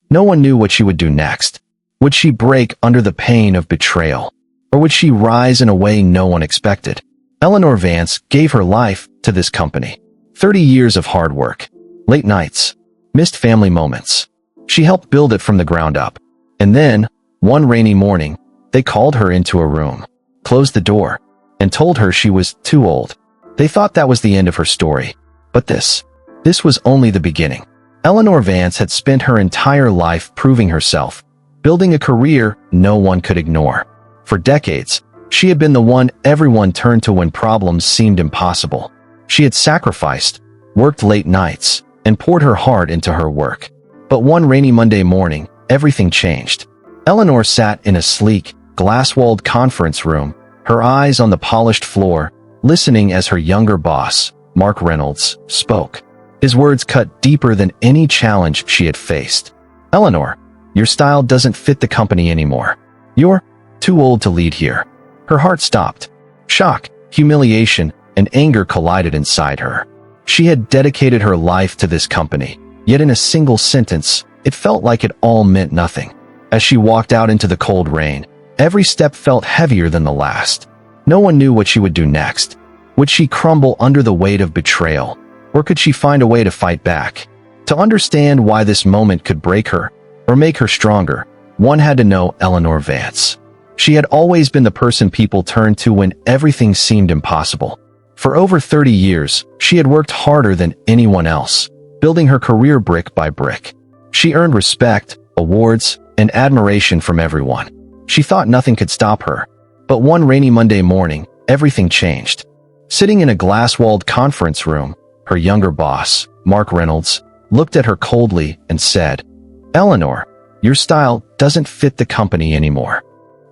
No one knew what she would do next. Would she break under the pain of betrayal? Or would she rise in a way no one expected? Eleanor Vance gave her life to this company. 30 years of hard work, late nights, missed family moments. She helped build it from the ground up. And then, one rainy morning, they called her into a room, closed the door, and told her she was too old. They thought that was the end of her story. But this was only the beginning. Eleanor Vance had spent her entire life proving herself, building a career no one could ignore. For decades, she had been the one everyone turned to when problems seemed impossible. She had sacrificed, worked late nights, and poured her heart into her work. But one rainy Monday morning, everything changed. Eleanor sat in a sleek, glass-walled conference room, her eyes on the polished floor, listening as her younger boss, Mark Reynolds, spoke. His words cut deeper than any challenge she had faced. "Eleanor, your style doesn't fit the company anymore. You're too old to lead here." Her heart stopped. Shock, humiliation, and anger collided inside her. She had dedicated her life to this company, yet in a single sentence, it felt like it all meant nothing. As she walked out into the cold rain, every step felt heavier than the last. No one knew what she would do next. Would she crumble under the weight of betrayal? Or could she find a way to fight back? To understand why this moment could break her, or make her stronger, one had to know Eleanor Vance. She had always been the person people turned to when everything seemed impossible. For over 30 years, she had worked harder than anyone else, building her career brick by brick. She earned respect, awards, and admiration from everyone. She thought nothing could stop her. But one rainy Monday morning, everything changed. Sitting in a glass-walled conference room, her younger boss, Mark Reynolds, looked at her coldly and said, "Eleanor, your style doesn't fit the company anymore."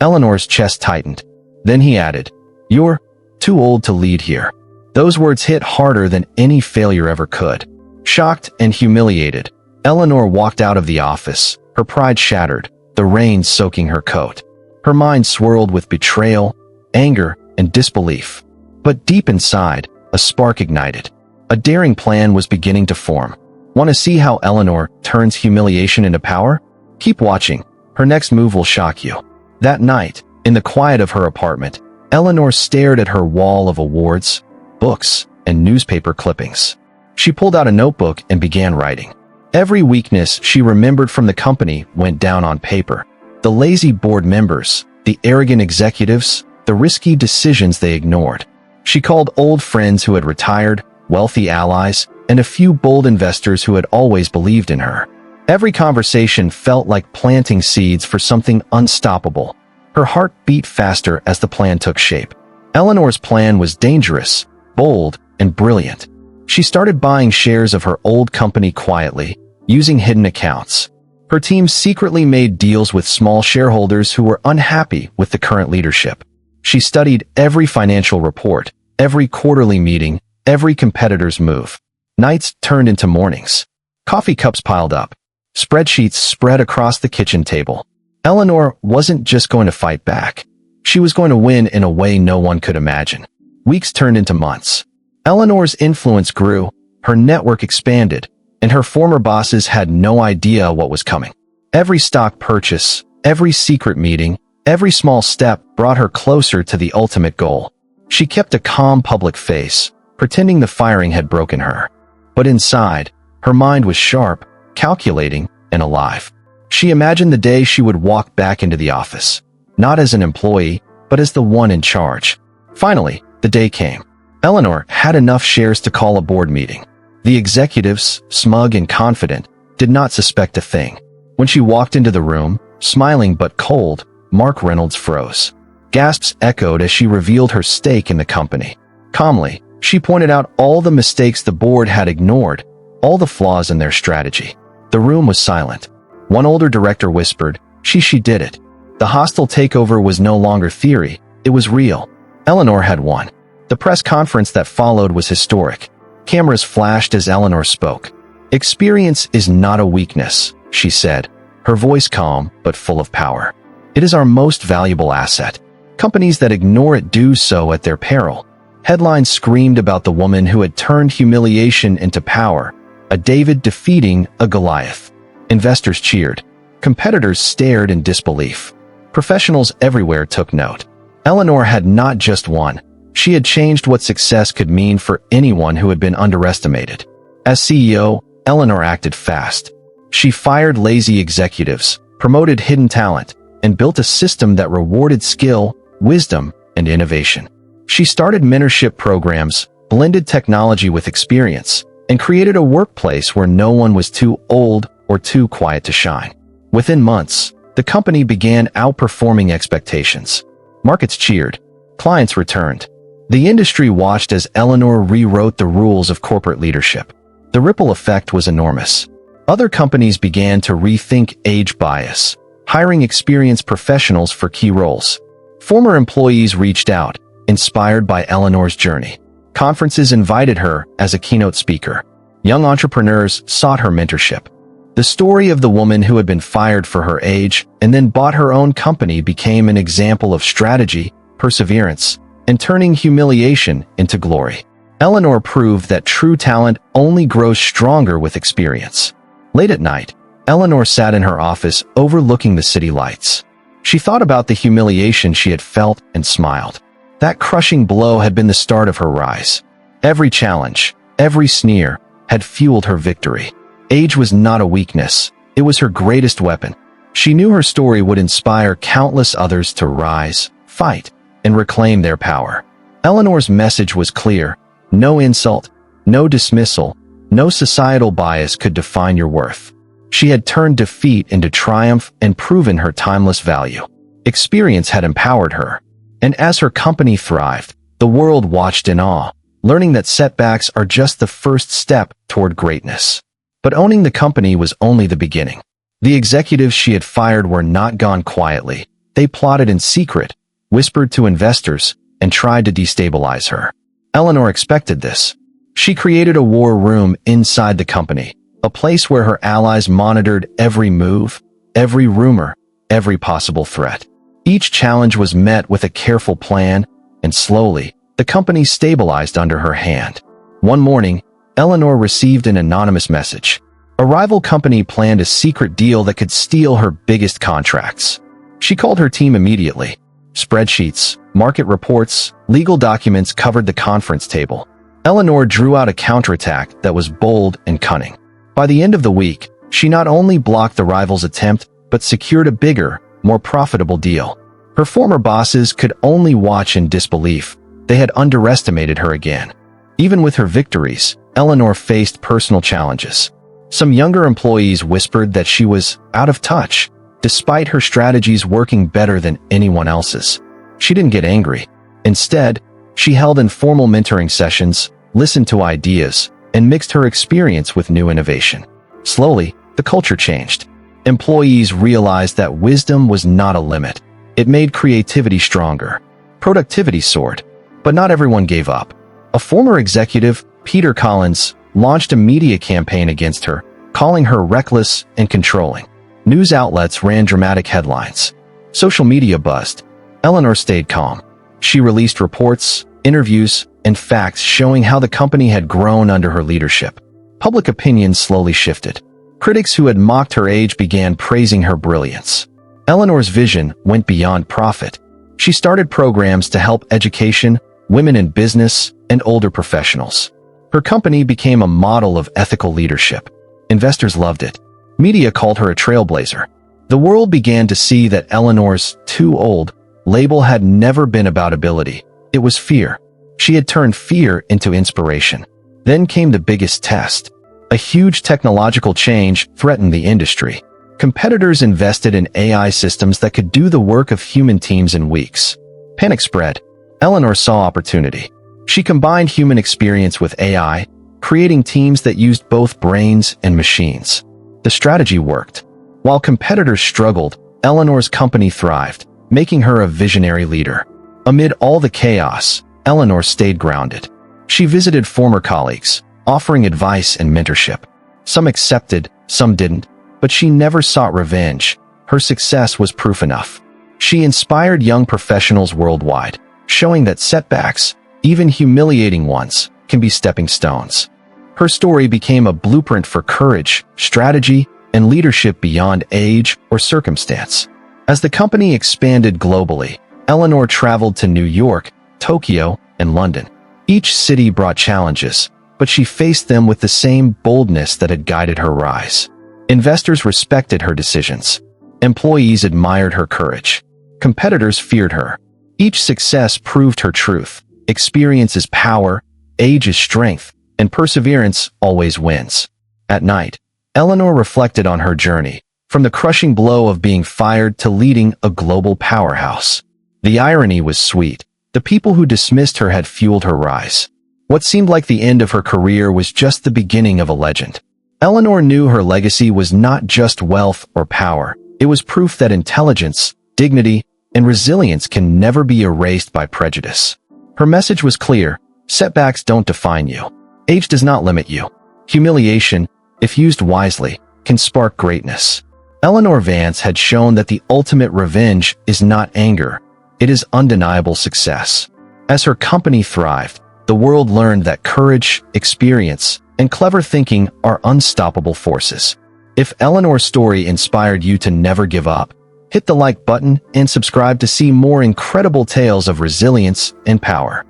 Eleanor's chest tightened. Then he added, "You're too old to lead here." Those words hit harder than any failure ever could. Shocked and humiliated, Eleanor walked out of the office, her pride shattered, the rain soaking her coat. Her mind swirled with betrayal, anger, and disbelief. But deep inside, a spark ignited. A daring plan was beginning to form. Want to see how Eleanor turns humiliation into power? Keep watching. Her next move will shock you. That night, in the quiet of her apartment, Eleanor stared at her wall of awards, books, and newspaper clippings. She pulled out a notebook and began writing. Every weakness she remembered from the company went down on paper. The lazy board members, the arrogant executives, the risky decisions they ignored. She called old friends who had retired, wealthy allies, and a few bold investors who had always believed in her. Every conversation felt like planting seeds for something unstoppable. Her heart beat faster as the plan took shape. Eleanor's plan was dangerous, bold, and brilliant. She started buying shares of her old company quietly, using hidden accounts. Her team secretly made deals with small shareholders who were unhappy with the current leadership. She studied every financial report, every quarterly meeting, every competitor's move. Nights turned into mornings. Coffee cups piled up. Spreadsheets spread across the kitchen table. Eleanor wasn't just going to fight back. She was going to win in a way no one could imagine. Weeks turned into months. Eleanor's influence grew, her network expanded, and her former bosses had no idea what was coming. Every stock purchase, every secret meeting, every small step brought her closer to the ultimate goal. She kept a calm public face, pretending the firing had broken her. But inside, her mind was sharp, calculating, and alive. She imagined the day she would walk back into the office, not as an employee, but as the one in charge. Finally, the day came. Eleanor had enough shares to call a board meeting. The executives, smug and confident, did not suspect a thing. When she walked into the room, smiling but cold, Mark Reynolds froze. Gasps echoed as she revealed her stake in the company. Calmly, she pointed out all the mistakes the board had ignored, all the flaws in their strategy. The room was silent. One older director whispered, She did it. The hostile takeover was no longer theory, it was real. Eleanor had won. The press conference that followed was historic. Cameras flashed as Eleanor spoke. "Experience is not a weakness," she said, her voice calm but full of power. "It is our most valuable asset. Companies that ignore it do so at their peril." Headlines screamed about the woman who had turned humiliation into power, a David defeating a Goliath. Investors cheered. Competitors stared in disbelief. Professionals everywhere took note. Eleanor had not just won. She had changed what success could mean for anyone who had been underestimated. As CEO, Eleanor acted fast. She fired lazy executives, promoted hidden talent, and built a system that rewarded skill, wisdom, and innovation. She started mentorship programs, blended technology with experience, and created a workplace where no one was too old or too quiet to shine. Within months, the company began outperforming expectations. Markets cheered. Clients returned. The industry watched as Eleanor rewrote the rules of corporate leadership. The ripple effect was enormous. Other companies began to rethink age bias, hiring experienced professionals for key roles. Former employees reached out, inspired by Eleanor's journey. Conferences invited her as a keynote speaker. Young entrepreneurs sought her mentorship. The story of the woman who had been fired for her age and then bought her own company became an example of strategy, perseverance, and turning humiliation into glory. Eleanor proved that true talent only grows stronger with experience. Late at night, Eleanor sat in her office overlooking the city lights. She thought about the humiliation she had felt and smiled. That crushing blow had been the start of her rise. Every challenge, every sneer, had fueled her victory. Age was not a weakness, it was her greatest weapon. She knew her story would inspire countless others to rise, fight, and reclaim their power. Eleanor's message was clear: no insult, no dismissal, no societal bias could define your worth. She had turned defeat into triumph and proven her timeless value. Experience had empowered her. And as her company thrived, the world watched in awe, learning that setbacks are just the first step toward greatness. But owning the company was only the beginning. The executives she had fired were not gone quietly. They plotted in secret, whispered to investors, and tried to destabilize her. Eleanor expected this. She created a war room inside the company, a place where her allies monitored every move, every rumor, every possible threat. Each challenge was met with a careful plan, and slowly, the company stabilized under her hand. One morning, Eleanor received an anonymous message. A rival company planned a secret deal that could steal her biggest contracts. She called her team immediately. Spreadsheets, market reports, legal documents covered the conference table. Eleanor drew out a counterattack that was bold and cunning. By the end of the week, she not only blocked the rival's attempt, but secured a bigger, more profitable deal. Her former bosses could only watch in disbelief. They had underestimated her again. Even with her victories, Eleanor faced personal challenges. Some younger employees whispered that she was out of touch, despite her strategies working better than anyone else's. She didn't get angry. Instead, she held informal mentoring sessions, listened to ideas, and mixed her experience with new innovation. Slowly, the culture changed. Employees realized that wisdom was not a limit. It made creativity stronger. Productivity soared. But not everyone gave up. A former executive, Peter Collins, launched a media campaign against her, calling her reckless and controlling. News outlets ran dramatic headlines. Social media buzzed. Eleanor stayed calm. She released reports, interviews, and facts showing how the company had grown under her leadership. Public opinion slowly shifted. Critics who had mocked her age began praising her brilliance. Eleanor's vision went beyond profit. She started programs to help education, women in business, and older professionals. Her company became a model of ethical leadership. Investors loved it. Media called her a trailblazer. The world began to see that Eleanor's "too old" label had never been about ability. It was fear. She had turned fear into inspiration. Then came the biggest test. A huge technological change threatened the industry. Competitors invested in AI systems that could do the work of human teams in weeks. Panic spread. Eleanor saw opportunity. She combined human experience with AI, creating teams that used both brains and machines. The strategy worked. While competitors struggled, Eleanor's company thrived, making her a visionary leader. Amid all the chaos, Eleanor stayed grounded. She visited former colleagues, offering advice and mentorship. Some accepted, some didn't, but she never sought revenge. Her success was proof enough. She inspired young professionals worldwide, showing that setbacks, even humiliating ones, can be stepping stones. Her story became a blueprint for courage, strategy, and leadership beyond age or circumstance. As the company expanded globally, Eleanor traveled to New York, Tokyo, and London. Each city brought challenges, but she faced them with the same boldness that had guided her rise. Investors respected her decisions. Employees admired her courage. Competitors feared her. Each success proved her truth. Experience is power, age is strength, and perseverance always wins. At night, Eleanor reflected on her journey, from the crushing blow of being fired to leading a global powerhouse. The irony was sweet. The people who dismissed her had fueled her rise. What seemed like the end of her career was just the beginning of a legend. Eleanor knew her legacy was not just wealth or power. It was proof that intelligence, dignity, and resilience can never be erased by prejudice. Her message was clear: setbacks don't define you. Age does not limit you. Humiliation, if used wisely, can spark greatness. Eleanor Vance had shown that the ultimate revenge is not anger. It is undeniable success. As her company thrived, the world learned that courage, experience, and clever thinking are unstoppable forces. If Eleanor's story inspired you to never give up, hit the like button and subscribe to see more incredible tales of resilience and power.